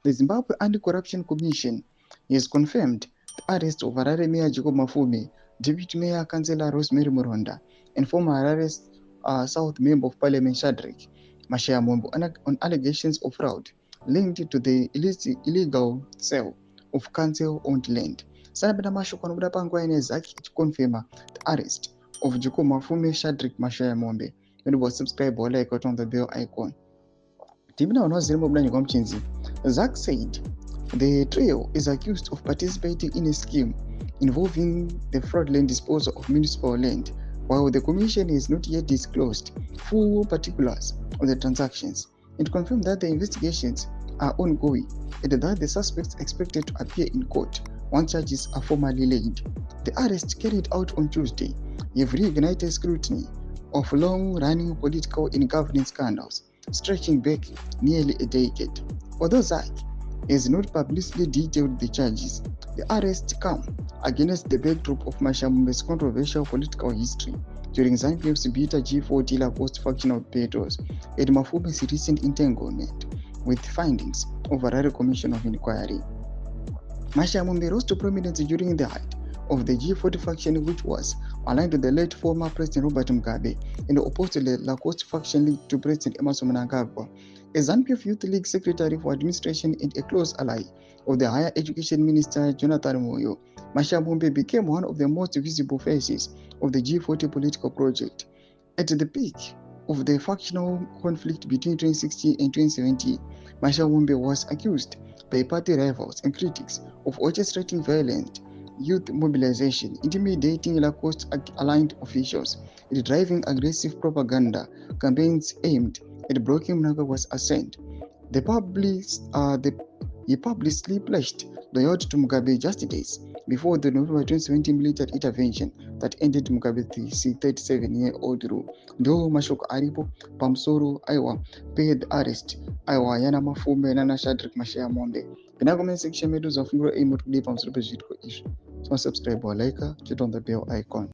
The Zimbabwe Anti-Corruption Commission has confirmed the arrest of Harare Mayor Jacob Mafume, Deputy Mayor Councillor Rosemary Muronda, and former Harare South Member of Parliament Sadc Mashayamombo on allegations of fraud linked to the illegal sale of council-owned land. Sanabena mashoko anobuda panguva ine ZAAC ichikonfirma the arrest of Jacob Mafume, Sadc Mashayamombe. When subscribe or like on the bell icon. ZAAC said the trio is accused of participating in a scheme involving the fraudulent disposal of municipal land, while the commission has not yet disclosed full particulars of the transactions. It confirmed that the investigations are ongoing and that the suspects expected to appear in court once charges are formally laid. The arrests carried out on Tuesday have reignited scrutiny of long-running political and governance scandals stretching back nearly a decade. Although ZAAC has not publicly detailed the charges, the arrests come against the backdrop of Mashayamombe's controversial political history during ZANU-PF's bitter G40 Lacoste factional battles and Mafume's recent entanglement with findings of a Harare Commission of Inquiry. Mashayamombe rose to prominence during the height of the G40 faction, which was aligned to the late former President Robert Mugabe and opposed to the Lacoste faction linked to President Emmerson Mnangagwa. As ZANU-PF Youth League Secretary for Administration and a close ally of the Higher Education Minister Jonathan Moyo, Mashayamombe became one of the most visible faces of the G40 political project. At the peak of the factional conflict between 2016 and 2017, Mashayamombe was accused by party rivals and critics of orchestrating violent youth mobilization, intimidating Lacoste-aligned officials, and driving aggressive propaganda campaigns aimed at blocking Mnangagwa's ascent. He publicly pledged loyalty to Mugabe just days before the November 2017 military intervention that ended Mugabe's 37-year-old rule. Ndo mashoko aripo pamsoro aiwa paid arrest aiwa yana Mafume na Sadc Mashayamombe. Pina comment section medu za fungulo imo tukudi pamsoro pezitko ishu. So subscribe or like, click on the bell icon.